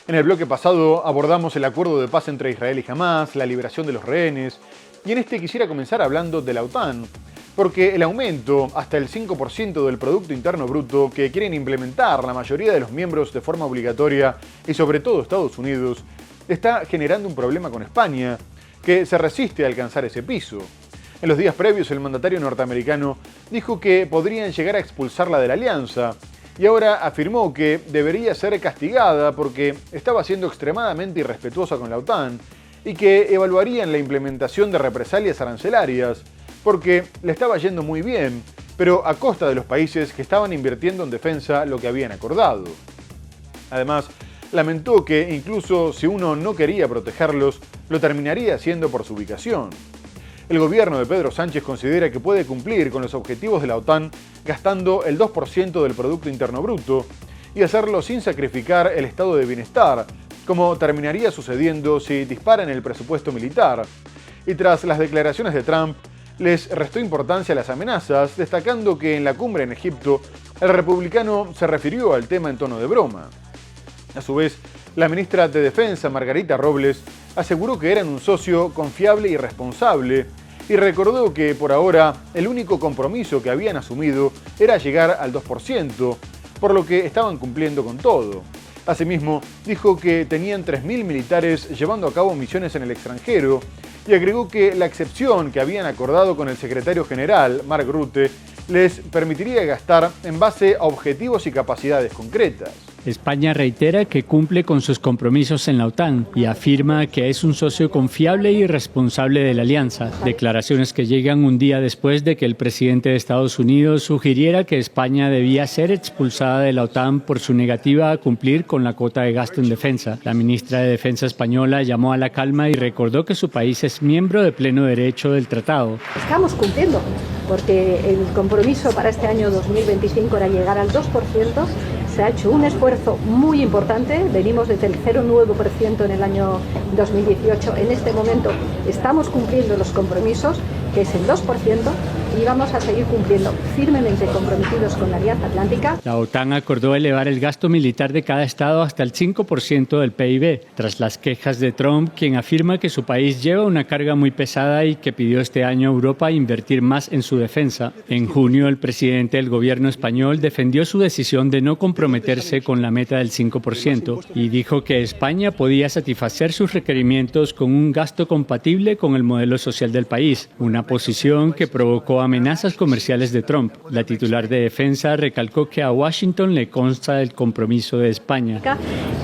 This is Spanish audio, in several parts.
En el bloque pasado abordamos el acuerdo de paz entre Israel y Hamás, la liberación de los rehenes, y en este quisiera comenzar hablando de la OTAN, porque el aumento hasta el 5% del Producto Interno Bruto que quieren implementar la mayoría de los miembros de forma obligatoria, y sobre todo Estados Unidos, está generando un problema con España, que se resiste a alcanzar ese piso. En los días previos, el mandatario norteamericano dijo que podrían llegar a expulsarla de la alianza, y ahora afirmó que debería ser castigada porque estaba siendo extremadamente irrespetuosa con la OTAN y que evaluarían la implementación de represalias arancelarias porque le estaba yendo muy bien, pero a costa de los países que estaban invirtiendo en defensa lo que habían acordado. Además, lamentó que incluso si uno no quería protegerlos, lo terminaría haciendo por su ubicación. El gobierno de Pedro Sánchez considera que puede cumplir con los objetivos de la OTAN gastando el 2% del Producto Interno Bruto y hacerlo sin sacrificar el estado de bienestar, como terminaría sucediendo si disparan el presupuesto militar. Y tras las declaraciones de Trump, les restó importancia a las amenazas, destacando que en la cumbre en Egipto, el republicano se refirió al tema en tono de broma. A su vez, la ministra de Defensa, Margarita Robles, aseguró que eran un socio confiable y responsable, y recordó que por ahora el único compromiso que habían asumido era llegar al 2%, por lo que estaban cumpliendo con todo. Asimismo, dijo que tenían 3.000 militares llevando a cabo misiones en el extranjero y agregó que la excepción que habían acordado con el secretario general, Mark Rutte, les permitiría gastar en base a objetivos y capacidades concretas. España reitera que cumple con sus compromisos en la OTAN y afirma que es un socio confiable y responsable de la alianza, declaraciones que llegan un día después de que el presidente de Estados Unidos sugiriera que España debía ser expulsada de la OTAN por su negativa a cumplir con la cuota de gasto en defensa. La ministra de Defensa española llamó a la calma y recordó que su país es miembro de pleno derecho del tratado. Estamos cumpliendo, porque el compromiso para este año 2025 era llegar al 2%. Se ha hecho un esfuerzo muy importante, venimos desde el 0,9% en el año 2018. En este momento estamos cumpliendo los compromisos, que es el 2%, y vamos a seguir cumpliendo firmemente comprometidos con la Alianza Atlántica. La OTAN acordó elevar el gasto militar de cada estado hasta el 5% del PIB, tras las quejas de Trump, quien afirma que su país lleva una carga muy pesada y que pidió este año a Europa invertir más en su defensa. En junio, el presidente del gobierno español defendió su decisión de no comprometerse con la meta del 5% y dijo que España podía satisfacer sus requerimientos con un gasto compatible con el modelo social del país, una posición que provocó amenazas comerciales de Trump. La titular de Defensa recalcó que a Washington le consta el compromiso de España.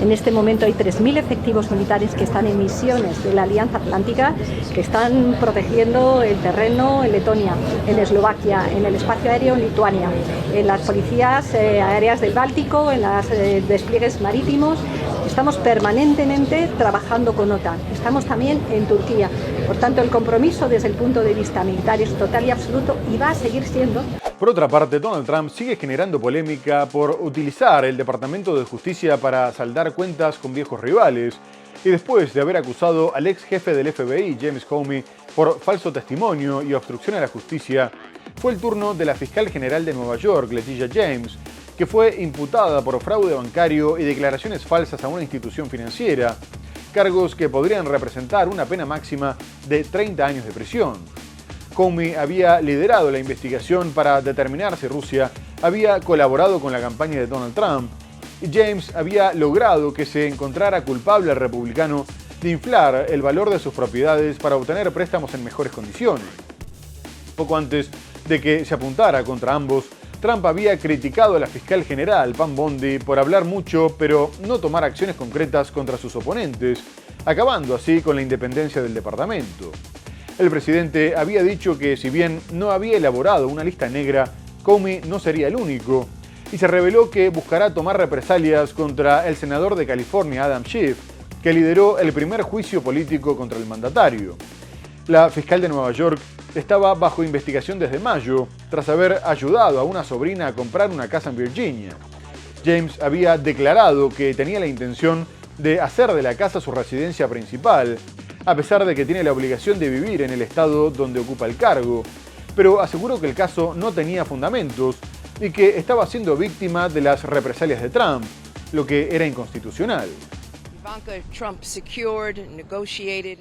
En este momento hay 3.000 efectivos militares que están en misiones de la Alianza Atlántica, que están protegiendo el terreno en Letonia, en Eslovaquia, en el espacio aéreo en Lituania, en las policías aéreas del Báltico, en los despliegues marítimos. Estamos permanentemente trabajando con OTAN. Estamos también en Turquía. Por tanto, el compromiso desde el punto de vista militar es total y absoluto y va a seguir siendo. Por otra parte, Donald Trump sigue generando polémica por utilizar el Departamento de Justicia para saldar cuentas con viejos rivales y después de haber acusado al ex jefe del FBI, James Comey, por falso testimonio y obstrucción a la justicia, fue el turno de la fiscal general de Nueva York, Letitia James, que fue imputada por fraude bancario y declaraciones falsas a una institución financiera, cargos que podrían representar una pena máxima de 30 años de prisión. Comey había liderado la investigación para determinar si Rusia había colaborado con la campaña de Donald Trump, y James había logrado que se encontrara culpable al republicano de inflar el valor de sus propiedades para obtener préstamos en mejores condiciones. Poco antes de que se apuntara contra ambos, Trump había criticado a la fiscal general, Pam Bondi, por hablar mucho pero no tomar acciones concretas contra sus oponentes, acabando así con la independencia del departamento. El presidente había dicho que si bien no había elaborado una lista negra, Comey no sería el único, y se reveló que buscará tomar represalias contra el senador de California, Adam Schiff, que lideró el primer juicio político contra el mandatario. La fiscal de Nueva York estaba bajo investigación desde mayo, tras haber ayudado a una sobrina a comprar una casa en Virginia. James había declarado que tenía la intención de hacer de la casa su residencia principal, a pesar de que tiene la obligación de vivir en el estado donde ocupa el cargo, pero aseguró que el caso no tenía fundamentos y que estaba siendo víctima de las represalias de Trump, lo que era inconstitucional.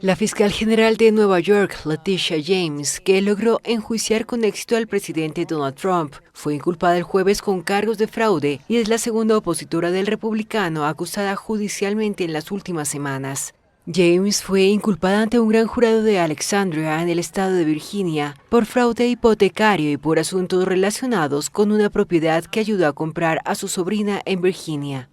La fiscal general de Nueva York, Letitia James, que logró enjuiciar con éxito al presidente Donald Trump, fue inculpada el jueves con cargos de fraude y es la segunda opositora del republicano acusada judicialmente en las últimas semanas. James fue inculpada ante un gran jurado de Alexandria, en el estado de Virginia, por fraude hipotecario y por asuntos relacionados con una propiedad que ayudó a comprar a su sobrina en Virginia.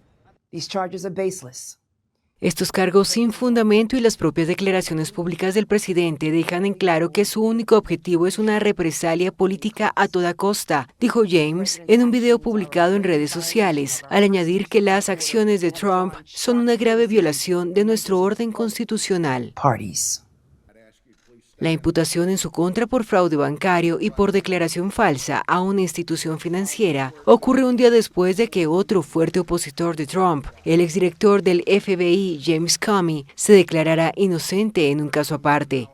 Estos cargos sin fundamento y las propias declaraciones públicas del presidente dejan en claro que su único objetivo es una represalia política a toda costa, dijo James en un video publicado en redes sociales, al añadir que las acciones de Trump son una grave violación de nuestro orden constitucional. La imputación en su contra por fraude bancario y por declaración falsa a una institución financiera ocurre un día después de que otro fuerte opositor de Trump, el exdirector del FBI, James Comey, se declarara inocente en un caso aparte.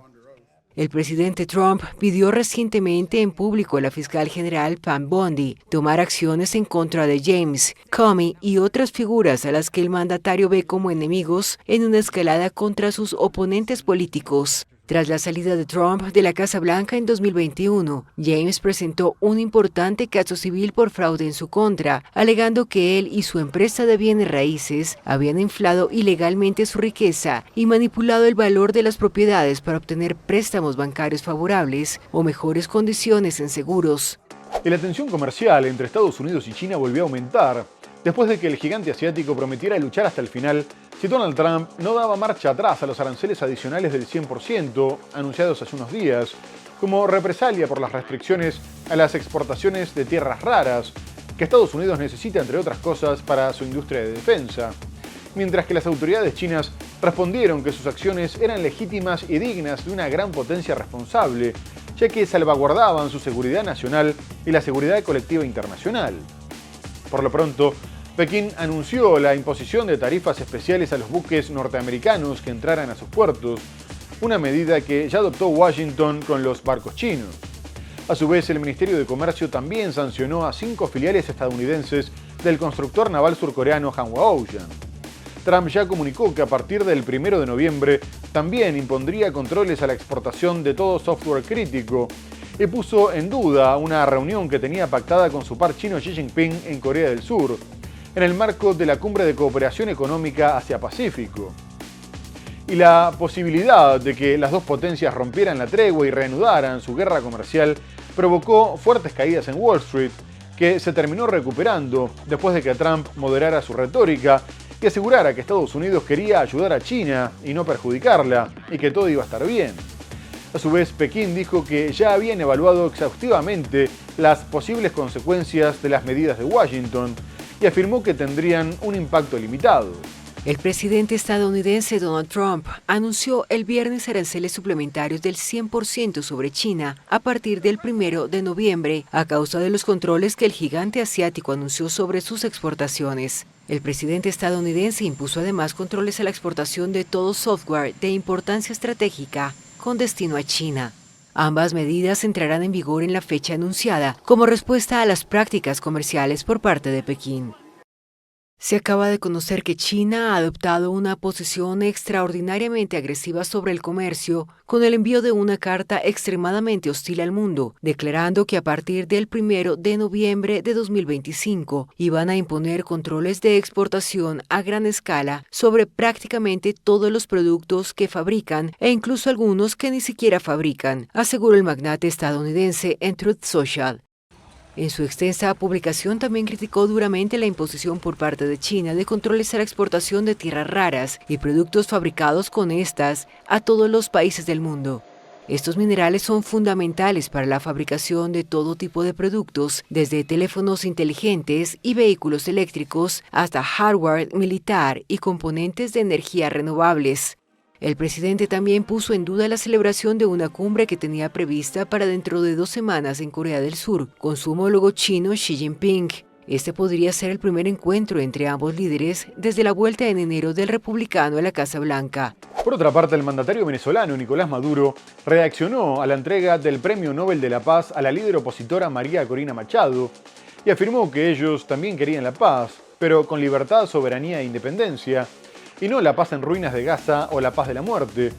El presidente Trump pidió recientemente en público a la fiscal general Pam Bondi tomar acciones en contra de James, Comey y otras figuras a las que el mandatario ve como enemigos en una escalada contra sus oponentes políticos. Tras la salida de Trump de la Casa Blanca en 2021, James presentó un importante caso civil por fraude en su contra, alegando que él y su empresa de bienes raíces habían inflado ilegalmente su riqueza y manipulado el valor de las propiedades para obtener préstamos bancarios favorables o mejores condiciones en seguros. Y la tensión comercial entre Estados Unidos y China volvió a aumentar después de que el gigante asiático prometiera luchar hasta el final si Donald Trump no daba marcha atrás a los aranceles adicionales del 100% anunciados hace unos días, como represalia por las restricciones a las exportaciones de tierras raras que Estados Unidos necesita, entre otras cosas, para su industria de defensa. Mientras que las autoridades chinas respondieron que sus acciones eran legítimas y dignas de una gran potencia responsable, ya que salvaguardaban su seguridad nacional y la seguridad colectiva internacional. Por lo pronto, Pekín anunció la imposición de tarifas especiales a los buques norteamericanos que entraran a sus puertos, una medida que ya adoptó Washington con los barcos chinos. A su vez, el Ministerio de Comercio también sancionó a 5 filiales estadounidenses del constructor naval surcoreano Hanwha Ocean. Trump ya comunicó que a partir del 1 de noviembre también impondría controles a la exportación de todo software crítico y puso en duda una reunión que tenía pactada con su par chino Xi Jinping en Corea del Sur, en el marco de la Cumbre de Cooperación Económica Asia-Pacífico. Y la posibilidad de que las dos potencias rompieran la tregua y reanudaran su guerra comercial provocó fuertes caídas en Wall Street, que se terminó recuperando después de que Trump moderara su retórica y asegurara que Estados Unidos quería ayudar a China y no perjudicarla, y que todo iba a estar bien. A su vez, Pekín dijo que ya habían evaluado exhaustivamente las posibles consecuencias de las medidas de Washington y afirmó que tendrían un impacto limitado. El presidente estadounidense Donald Trump anunció el viernes aranceles suplementarios del 100% sobre China a partir del 1 de noviembre a causa de los controles que el gigante asiático anunció sobre sus exportaciones. El presidente estadounidense impuso además controles a la exportación de todo software de importancia estratégica con destino a China. Ambas medidas entrarán en vigor en la fecha anunciada como respuesta a las prácticas comerciales por parte de Pekín. Se acaba de conocer que China ha adoptado una posición extraordinariamente agresiva sobre el comercio con el envío de una carta extremadamente hostil al mundo, declarando que a partir del 1 de noviembre de 2025 iban a imponer controles de exportación a gran escala sobre prácticamente todos los productos que fabrican e incluso algunos que ni siquiera fabrican, aseguró el magnate estadounidense en Truth Social. En su extensa publicación también criticó duramente la imposición por parte de China de controles a la exportación de tierras raras y productos fabricados con estas a todos los países del mundo. Estos minerales son fundamentales para la fabricación de todo tipo de productos, desde teléfonos inteligentes y vehículos eléctricos hasta hardware militar y componentes de energía renovables. El presidente también puso en duda la celebración de una cumbre que tenía prevista para dentro de 2 semanas en Corea del Sur, con su homólogo chino Xi Jinping. Este podría ser el primer encuentro entre ambos líderes desde la vuelta en enero del republicano a la Casa Blanca. Por otra parte, el mandatario venezolano Nicolás Maduro reaccionó a la entrega del Premio Nobel de la Paz a la líder opositora María Corina Machado y afirmó que ellos también querían la paz, pero con libertad, soberanía e independencia, y no la paz en ruinas de Gaza o la paz de la muerte,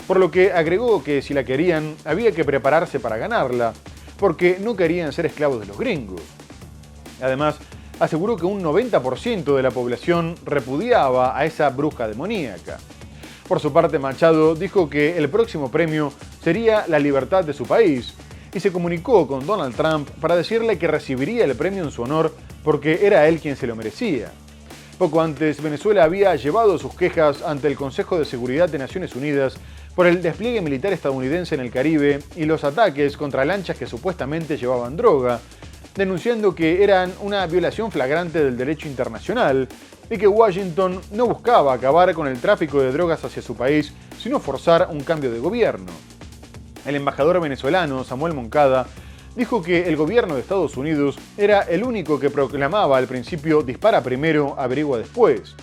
por lo que agregó que si la querían había que prepararse para ganarla, porque no querían ser esclavos de los gringos. Además, aseguró que un 90% de la población repudiaba a esa bruja demoníaca. Por su parte, Machado dijo que el próximo premio sería la libertad de su país y se comunicó con Donald Trump para decirle que recibiría el premio en su honor porque era él quien se lo merecía. Poco antes, Venezuela había llevado sus quejas ante el Consejo de Seguridad de Naciones Unidas por el despliegue militar estadounidense en el Caribe y los ataques contra lanchas que supuestamente llevaban droga, denunciando que eran una violación flagrante del derecho internacional y que Washington no buscaba acabar con el tráfico de drogas hacia su país, sino forzar un cambio de gobierno. El embajador venezolano, Samuel Moncada, dijo que el gobierno de Estados Unidos era el único que proclamaba al principio dispara primero, averigua después.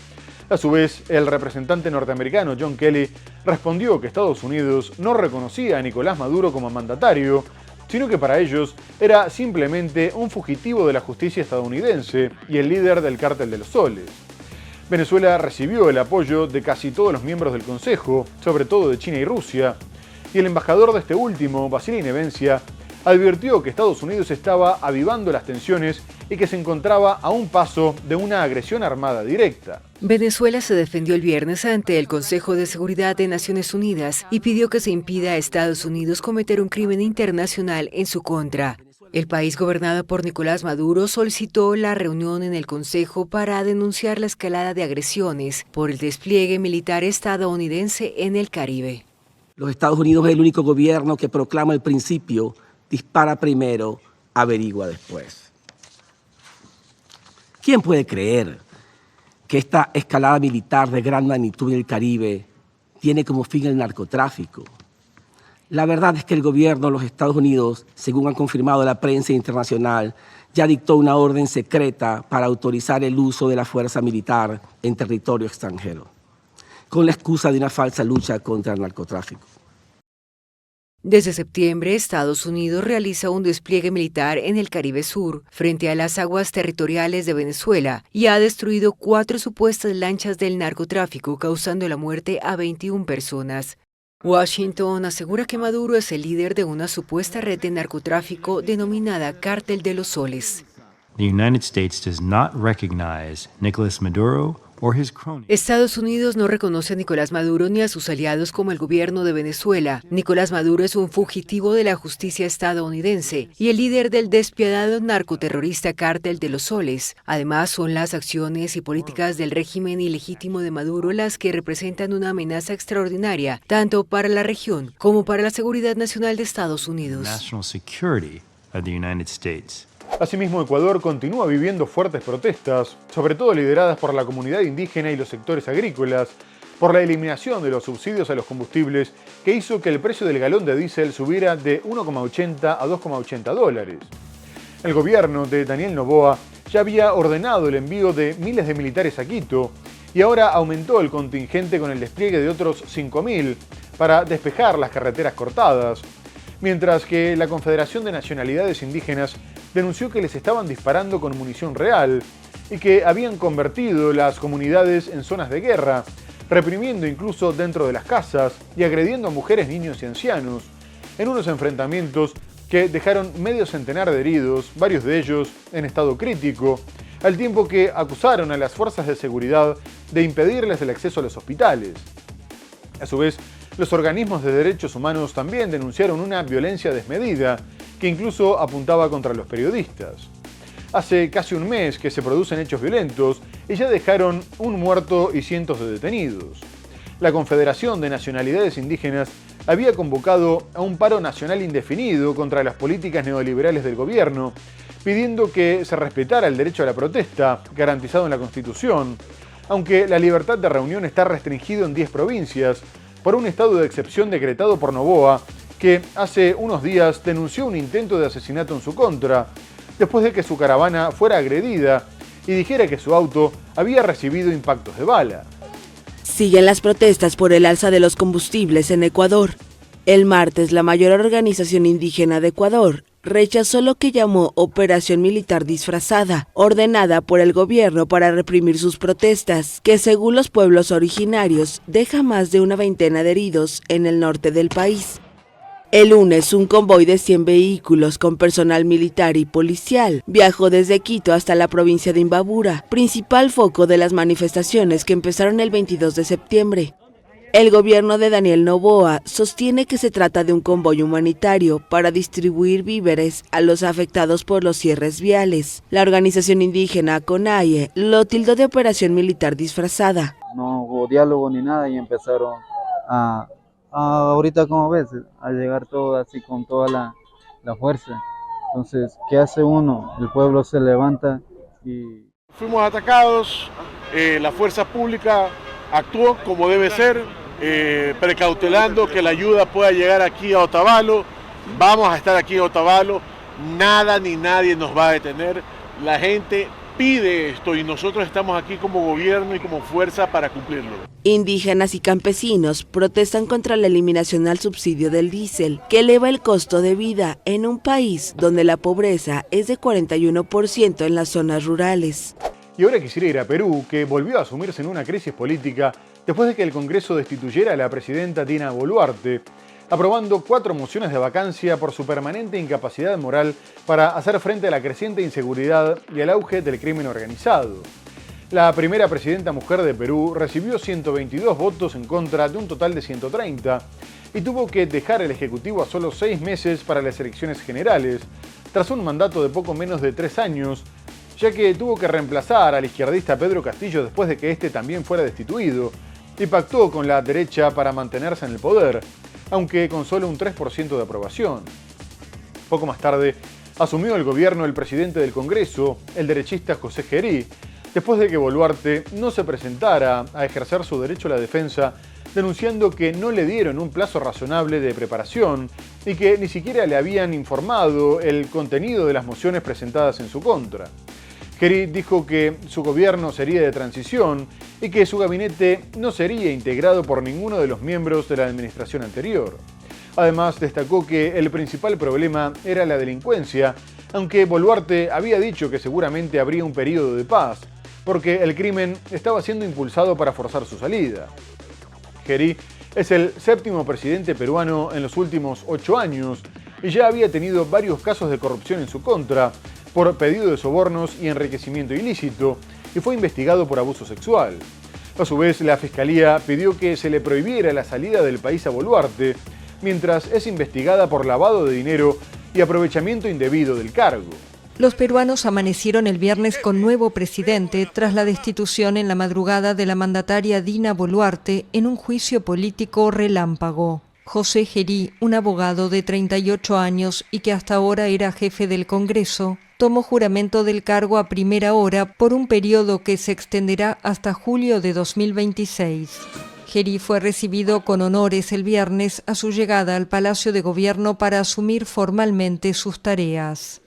A su vez, el representante norteamericano John Kelly respondió que Estados Unidos no reconocía a Nicolás Maduro como mandatario, sino que para ellos era simplemente un fugitivo de la justicia estadounidense y el líder del Cártel de los Soles. Venezuela recibió el apoyo de casi todos los miembros del Consejo, sobre todo de China y Rusia, y el embajador de este último, Vasily Nevencia, advirtió que Estados Unidos estaba avivando las tensiones y que se encontraba a un paso de una agresión armada directa. Venezuela se defendió el viernes ante el Consejo de Seguridad de Naciones Unidas y pidió que se impida a Estados Unidos cometer un crimen internacional en su contra. El país gobernado por Nicolás Maduro solicitó la reunión en el Consejo para denunciar la escalada de agresiones por el despliegue militar estadounidense en el Caribe. Los Estados Unidos es el único gobierno que proclama el principio dispara primero, averigua después. ¿Quién puede creer que esta escalada militar de gran magnitud en el Caribe tiene como fin el narcotráfico? La verdad es que el gobierno de los Estados Unidos, según han confirmado la prensa internacional, ya dictó una orden secreta para autorizar el uso de la fuerza militar en territorio extranjero, con la excusa de una falsa lucha contra el narcotráfico. Desde septiembre, Estados Unidos realiza un despliegue militar en el Caribe Sur, frente a las aguas territoriales de Venezuela, y ha destruido 4 supuestas lanchas del narcotráfico, causando la muerte a 21 personas. Washington asegura que Maduro es el líder de una supuesta red de narcotráfico denominada Cártel de los Soles. The United States does not recognize Nicolás Maduro or his cronies. Estados Unidos no reconoce a Nicolás Maduro ni a sus aliados como el gobierno de Venezuela. Nicolás Maduro es un fugitivo de la justicia estadounidense y el líder del despiadado narcoterrorista Cártel de los Soles. Además, son las acciones y políticas del régimen ilegítimo de Maduro las que representan una amenaza extraordinaria, tanto para la región como para la seguridad nacional de Estados Unidos. National security of the United States. Asimismo, Ecuador continúa viviendo fuertes protestas, sobre todo lideradas por la comunidad indígena y los sectores agrícolas, por la eliminación de los subsidios a los combustibles que hizo que el precio del galón de diésel subiera de 1,80 a 2,80 dólares. El gobierno de Daniel Noboa ya había ordenado el envío de miles de militares a Quito y ahora aumentó el contingente con el despliegue de otros 5.000 para despejar las carreteras cortadas, mientras que la Confederación de Nacionalidades Indígenas denunció que les estaban disparando con munición real y que habían convertido las comunidades en zonas de guerra, reprimiendo incluso dentro de las casas y agrediendo a mujeres, niños y ancianos, en unos enfrentamientos que dejaron medio centenar de heridos, varios de ellos en estado crítico, al tiempo que acusaron a las fuerzas de seguridad de impedirles el acceso a los hospitales. A su vez, los organismos de derechos humanos también denunciaron una violencia desmedida que incluso apuntaba contra los periodistas. Hace casi un mes que se producen hechos violentos y ya dejaron un muerto y cientos de detenidos. La Confederación de Nacionalidades Indígenas había convocado a un paro nacional indefinido contra las políticas neoliberales del gobierno, pidiendo que se respetara el derecho a la protesta, garantizado en la Constitución, aunque la libertad de reunión está restringido en 10 provincias por un estado de excepción decretado por Noboa, que hace unos días denunció un intento de asesinato en su contra, después de que su caravana fuera agredida y dijera que su auto había recibido impactos de bala. Siguen las protestas por el alza de los combustibles en Ecuador. El martes, la mayor organización indígena de Ecuador, rechazó lo que llamó operación militar disfrazada, ordenada por el gobierno para reprimir sus protestas, que según los pueblos originarios deja más de una veintena de heridos en el norte del país. El lunes, un convoy de 100 vehículos con personal militar y policial viajó desde Quito hasta la provincia de Imbabura, principal foco de las manifestaciones que empezaron el 22 de septiembre. El gobierno de Daniel Noboa sostiene que se trata de un convoy humanitario para distribuir víveres a los afectados por los cierres viales. La organización indígena CONAIE lo tildó de operación militar disfrazada. No hubo diálogo ni nada y empezaron ahorita, como ves, a llegar todo así con toda la fuerza. Entonces, ¿qué hace uno? El pueblo se levanta y... Fuimos atacados, la fuerza pública actuó como debe ser, precautelando que la ayuda pueda llegar aquí a Otavalo. Vamos a estar aquí en Otavalo, nada ni nadie nos va a detener. La gente pide esto y nosotros estamos aquí como gobierno y como fuerza para cumplirlo. Indígenas y campesinos protestan contra la eliminación al subsidio del diésel, que eleva el costo de vida en un país donde la pobreza es de 41% en las zonas rurales. Y ahora quisiera ir a Perú, que volvió a sumirse en una crisis política después de que el Congreso destituyera a la presidenta Dina Boluarte, aprobando 4 mociones de vacancia por su permanente incapacidad moral para hacer frente a la creciente inseguridad y al auge del crimen organizado. La primera presidenta mujer de Perú recibió 122 votos en contra de un total de 130 y tuvo que dejar el Ejecutivo a solo 6 meses para las elecciones generales, tras un mandato de poco menos de 3 años, ya que tuvo que reemplazar al izquierdista Pedro Castillo después de que este también fuera destituido, y pactó con la derecha para mantenerse en el poder, aunque con solo un 3% de aprobación. Poco más tarde, asumió el gobierno el presidente del Congreso, el derechista José Gerí, después de que Boluarte no se presentara a ejercer su derecho a la defensa, denunciando que no le dieron un plazo razonable de preparación y que ni siquiera le habían informado el contenido de las mociones presentadas en su contra. Gerí dijo que su gobierno sería de transición y que su gabinete no sería integrado por ninguno de los miembros de la administración anterior. Además, destacó que el principal problema era la delincuencia, aunque Boluarte había dicho que seguramente habría un periodo de paz, porque el crimen estaba siendo impulsado para forzar su salida. Gerí es el 7º presidente peruano en los últimos 8 años y ya había tenido varios casos de corrupción en su contra, por pedido de sobornos y enriquecimiento ilícito, y fue investigado por abuso sexual. A su vez, la Fiscalía pidió que se le prohibiera la salida del país a Boluarte, mientras es investigada por lavado de dinero y aprovechamiento indebido del cargo. Los peruanos amanecieron el viernes con nuevo presidente tras la destitución en la madrugada de la mandataria Dina Boluarte en un juicio político relámpago. José Gerí, un abogado de 38 años y que hasta ahora era jefe del Congreso, tomó juramento del cargo a primera hora por un periodo que se extenderá hasta julio de 2026. Gerí fue recibido con honores el viernes a su llegada al Palacio de Gobierno para asumir formalmente sus tareas.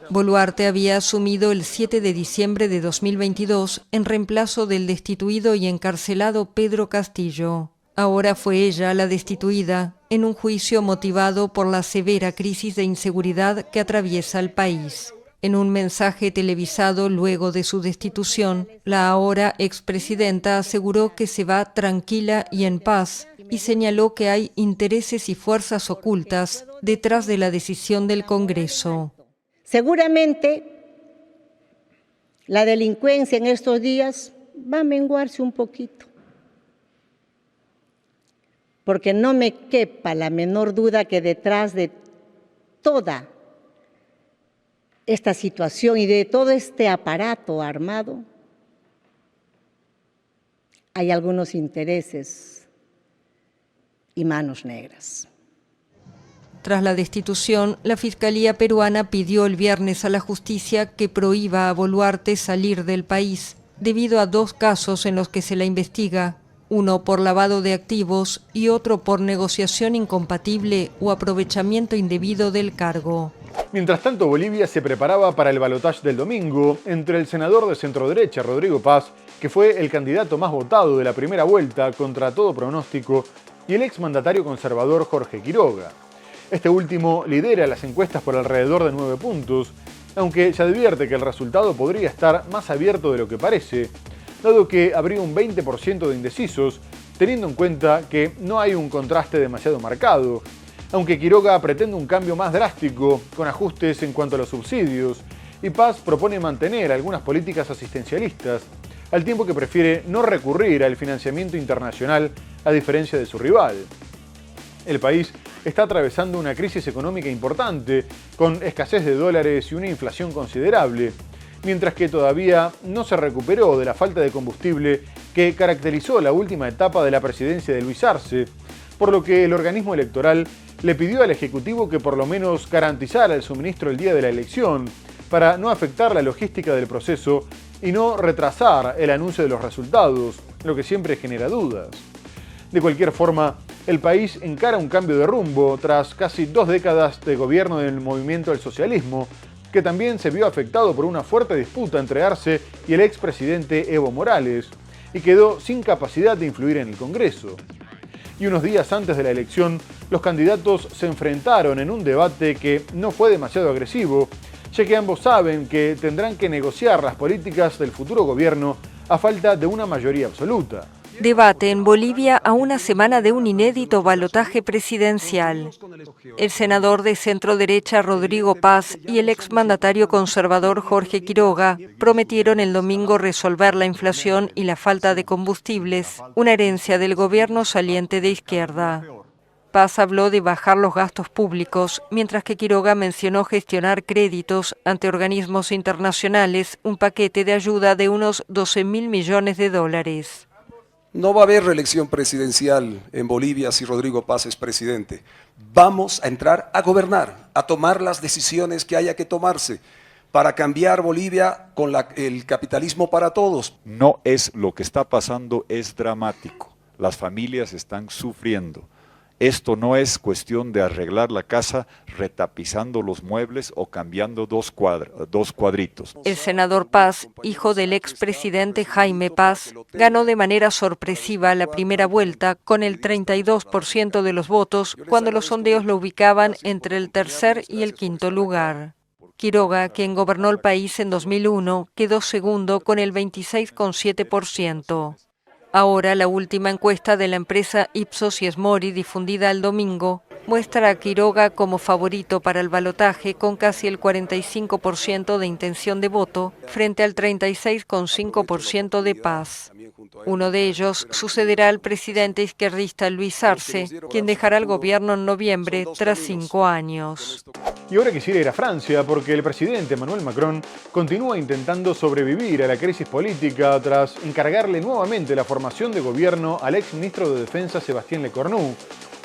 Boluarte había asumido el 7 de diciembre de 2022 en reemplazo del destituido y encarcelado Pedro Castillo. Ahora fue ella la destituida en un juicio motivado por la severa crisis de inseguridad que atraviesa el país. En un mensaje televisado luego de su destitución, la ahora expresidenta aseguró que se va tranquila y en paz y señaló que hay intereses y fuerzas ocultas detrás de la decisión del Congreso. Seguramente la delincuencia en estos días va a menguarse un poquito, porque no me quepa la menor duda que detrás de toda esta situación y de todo este aparato armado hay algunos intereses y manos negras. Tras la destitución, la Fiscalía peruana pidió el viernes a la justicia que prohíba a Boluarte salir del país, debido a 2 casos en los que se la investiga, uno por lavado de activos y otro por negociación incompatible o aprovechamiento indebido del cargo. Mientras tanto, Bolivia se preparaba para el balotaje del domingo entre el senador de centroderecha Rodrigo Paz, que fue el candidato más votado de la primera vuelta contra todo pronóstico, y el exmandatario conservador Jorge Quiroga. Este último lidera las encuestas por alrededor de 9 puntos, aunque se advierte que el resultado podría estar más abierto de lo que parece, dado que habría un 20% de indecisos, teniendo en cuenta que no hay un contraste demasiado marcado, aunque Quiroga pretende un cambio más drástico, con ajustes en cuanto a los subsidios, y Paz propone mantener algunas políticas asistencialistas, al tiempo que prefiere no recurrir al financiamiento internacional a diferencia de su rival. El país está atravesando una crisis económica importante, con escasez de dólares y una inflación considerable, mientras que todavía no se recuperó de la falta de combustible que caracterizó la última etapa de la presidencia de Luis Arce, por lo que el organismo electoral le pidió al Ejecutivo que por lo menos garantizara el suministro el día de la elección, para no afectar la logística del proceso y no retrasar el anuncio de los resultados, lo que siempre genera dudas. De cualquier forma, el país encara un cambio de rumbo tras casi 2 décadas de gobierno del movimiento del socialismo, que también se vio afectado por una fuerte disputa entre Arce y el expresidente Evo Morales, y quedó sin capacidad de influir en el Congreso. Y unos días antes de la elección, los candidatos se enfrentaron en un debate que no fue demasiado agresivo, ya que ambos saben que tendrán que negociar las políticas del futuro gobierno a falta de una mayoría absoluta. Debate en Bolivia a una semana de un inédito balotaje presidencial. El senador de centro-derecha Rodrigo Paz y el exmandatario conservador Jorge Quiroga prometieron el domingo resolver la inflación y la falta de combustibles, una herencia del gobierno saliente de izquierda. Paz habló de bajar los gastos públicos, mientras que Quiroga mencionó gestionar créditos ante organismos internacionales, un paquete de ayuda de unos 12.000 millones de dólares. No va a haber reelección presidencial en Bolivia si Rodrigo Paz es presidente. Vamos a entrar a gobernar, a tomar las decisiones que haya que tomarse para cambiar Bolivia con el capitalismo para todos. No es lo que está pasando, es dramático. Las familias están sufriendo. Esto no es cuestión de arreglar la casa retapizando los muebles o cambiando dos cuadritos. El senador Paz, hijo del expresidente Jaime Paz, ganó de manera sorpresiva la primera vuelta con el 32% de los votos, cuando los sondeos lo ubicaban entre el tercer y el quinto lugar. Quiroga, quien gobernó el país en 2001, quedó segundo con el 26,7%. Ahora, la última encuesta de la empresa Ipsos y Smori, difundida el domingo, muestra a Quiroga como favorito para el balotaje con casi el 45% de intención de voto frente al 36,5% de Paz. Uno de ellos sucederá al presidente izquierdista Luis Arce, quien dejará el gobierno en noviembre tras 5 años. Y ahora quisiera ir a Francia porque el presidente Emmanuel Macron continúa intentando sobrevivir a la crisis política tras encargarle nuevamente la formación de gobierno al exministro de Defensa Sébastien Lecornu,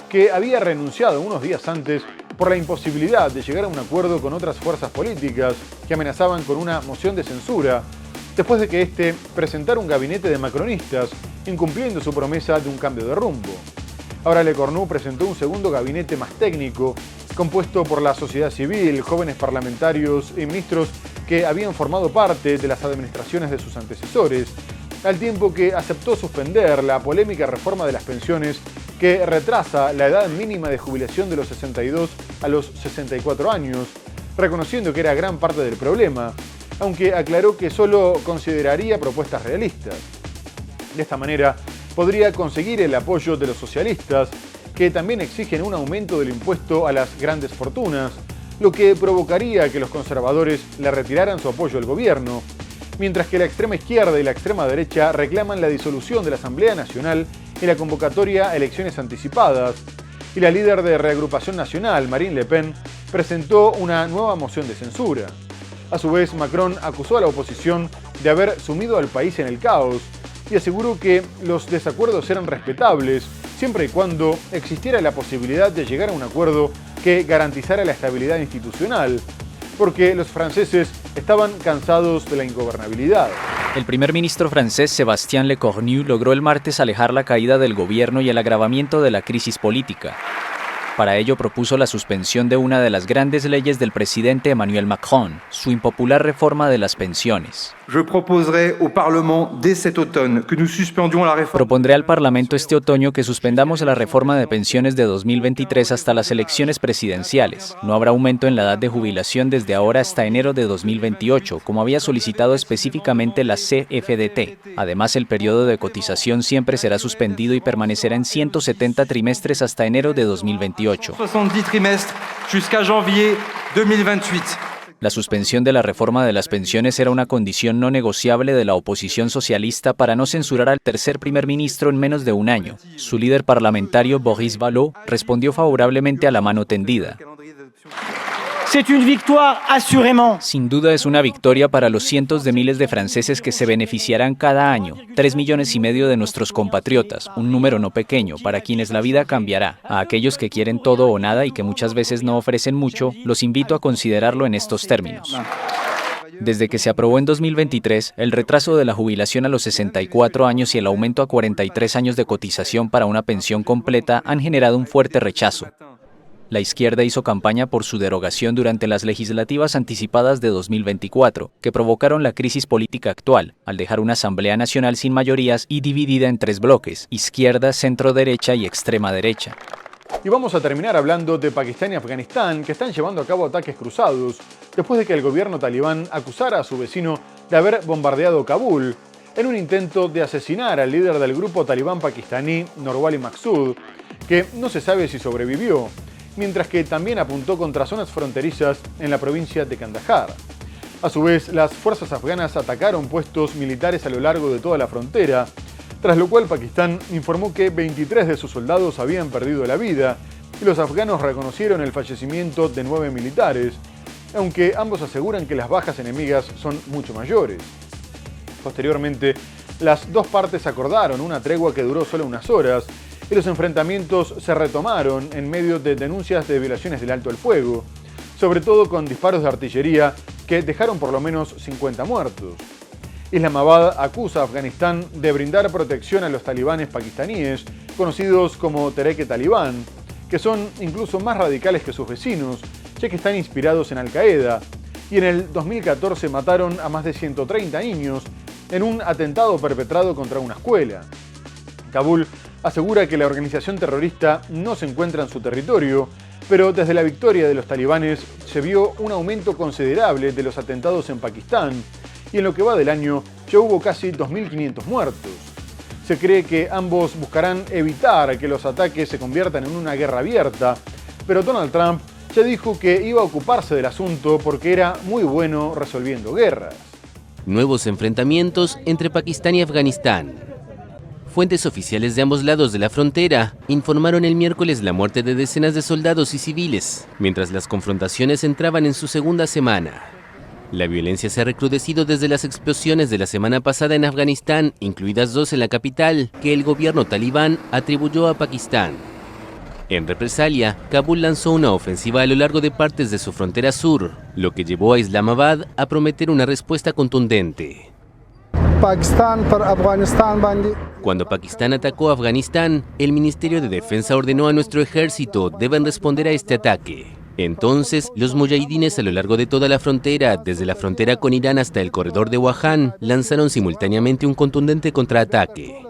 que había renunciado unos días antes por la imposibilidad de llegar a un acuerdo con otras fuerzas políticas que amenazaban con una moción de censura, después de que éste presentara un gabinete de macronistas, incumpliendo su promesa de un cambio de rumbo. Ahora Lecornu presentó un segundo gabinete más técnico, compuesto por la sociedad civil, jóvenes parlamentarios y ministros que habían formado parte de las administraciones de sus antecesores, al tiempo que aceptó suspender la polémica reforma de las pensiones que retrasa la edad mínima de jubilación de los 62 a los 64 años, reconociendo que era gran parte del problema, aunque aclaró que solo consideraría propuestas realistas. De esta manera, podría conseguir el apoyo de los socialistas, que también exigen un aumento del impuesto a las grandes fortunas, lo que provocaría que los conservadores le retiraran su apoyo al gobierno, mientras que la extrema izquierda y la extrema derecha reclaman la disolución de la Asamblea Nacional y la convocatoria a elecciones anticipadas, y la líder de Reagrupación Nacional, Marine Le Pen, presentó una nueva moción de censura. A su vez, Macron acusó a la oposición de haber sumido al país en el caos y aseguró que los desacuerdos eran respetables siempre y cuando existiera la posibilidad de llegar a un acuerdo que garantizara la estabilidad institucional, porque los franceses estaban cansados de la ingobernabilidad. El primer ministro francés Sébastien Lecornu logró el martes alejar la caída del gobierno y el agravamiento de la crisis política. Para ello propuso la suspensión de una de las grandes leyes del presidente Emmanuel Macron, su impopular reforma de las pensiones. Propondré al Parlamento este otoño que suspendamos la reforma de pensiones de 2023 hasta las elecciones presidenciales. No habrá aumento en la edad de jubilación desde ahora hasta enero de 2028, como había solicitado específicamente la CFDT. Además, el periodo de cotización siempre será suspendido y permanecerá en 170 trimestres hasta enero de 2028. 70 trimestres jusqu'à janvier 2028. La suspensión de la reforma de las pensiones era una condición no negociable de la oposición socialista para no censurar al tercer primer ministro en menos de un año. Su líder parlamentario, Boris Vallaud, respondió favorablemente a la mano tendida. Sin duda es una victoria para los cientos de miles de franceses que se beneficiarán cada año, 3,5 millones de nuestros compatriotas, un número no pequeño, para quienes la vida cambiará. A aquellos que quieren todo o nada y que muchas veces no ofrecen mucho, los invito a considerarlo en estos términos. Desde que se aprobó en 2023, el retraso de la jubilación a los 64 años y el aumento a 43 años de cotización para una pensión completa han generado un fuerte rechazo. La izquierda hizo campaña por su derogación durante las legislativas anticipadas de 2024, que provocaron la crisis política actual, al dejar una Asamblea Nacional sin mayorías y dividida en 3 bloques: izquierda, centro-derecha y extrema derecha. Y vamos a terminar hablando de Pakistán y Afganistán, que están llevando a cabo ataques cruzados, después de que el gobierno talibán acusara a su vecino de haber bombardeado Kabul, en un intento de asesinar al líder del grupo talibán pakistaní, Norwali Maqsood, que no se sabe si sobrevivió, mientras que también apuntó contra zonas fronterizas en la provincia de Kandahar. A su vez, las fuerzas afganas atacaron puestos militares a lo largo de toda la frontera, tras lo cual Pakistán informó que 23 de sus soldados habían perdido la vida y los afganos reconocieron el fallecimiento de 9 militares, aunque ambos aseguran que las bajas enemigas son mucho mayores. Posteriormente, las dos partes acordaron una tregua que duró solo unas horas, y los enfrentamientos se retomaron en medio de denuncias de violaciones del alto el fuego, sobre todo con disparos de artillería que dejaron por lo menos 50 muertos. Islamabad acusa a Afganistán de brindar protección a los talibanes pakistaníes, conocidos como Tehrik-e-Talibán, que son incluso más radicales que sus vecinos, ya que están inspirados en Al-Qaeda, y en el 2014 mataron a más de 130 niños en un atentado perpetrado contra una escuela. Kabul asegura que la organización terrorista no se encuentra en su territorio, pero desde la victoria de los talibanes se vio un aumento considerable de los atentados en Pakistán, y en lo que va del año ya hubo casi 2.500 muertos. Se cree que ambos buscarán evitar que los ataques se conviertan en una guerra abierta, pero Donald Trump ya dijo que iba a ocuparse del asunto porque era muy bueno resolviendo guerras. Nuevos enfrentamientos entre Pakistán y Afganistán. Fuentes oficiales de ambos lados de la frontera informaron el miércoles la muerte de decenas de soldados y civiles, mientras las confrontaciones entraban en su segunda semana. La violencia se ha recrudecido desde las explosiones de la semana pasada en Afganistán, incluidas 2 en la capital, que el gobierno talibán atribuyó a Pakistán. En represalia, Kabul lanzó una ofensiva a lo largo de partes de su frontera sur, lo que llevó a Islamabad a prometer una respuesta contundente. Cuando Pakistán atacó a Afganistán, el Ministerio de Defensa ordenó a nuestro ejército deben responder a este ataque. Entonces, los mujahidines a lo largo de toda la frontera, desde la frontera con Irán hasta el corredor de Wahan, lanzaron simultáneamente un contundente contraataque.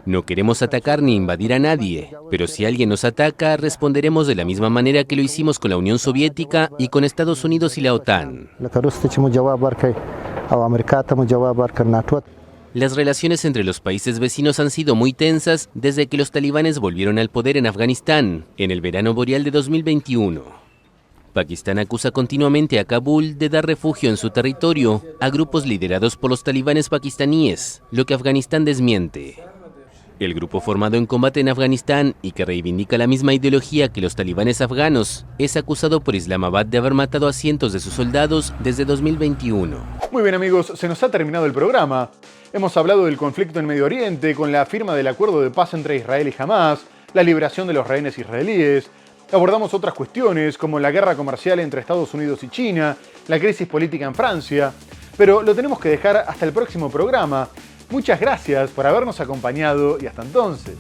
No queremos atacar ni invadir a nadie, pero si alguien nos ataca, responderemos de la misma manera que lo hicimos con la Unión Soviética y con Estados Unidos y la OTAN. Las relaciones entre los países vecinos han sido muy tensas desde que los talibanes volvieron al poder en Afganistán, en el verano boreal de 2021. Pakistán acusa continuamente a Kabul de dar refugio en su territorio a grupos liderados por los talibanes pakistaníes, lo que Afganistán desmiente. El grupo formado en combate en Afganistán y que reivindica la misma ideología que los talibanes afganos es acusado por Islamabad de haber matado a cientos de sus soldados desde 2021. Muy bien amigos, se nos ha terminado el programa. Hemos hablado del conflicto en Medio Oriente con la firma del acuerdo de paz entre Israel y Hamás, la liberación de los rehenes israelíes. Abordamos otras cuestiones como la guerra comercial entre Estados Unidos y China, la crisis política en Francia, pero lo tenemos que dejar hasta el próximo programa. Muchas gracias por habernos acompañado y hasta entonces.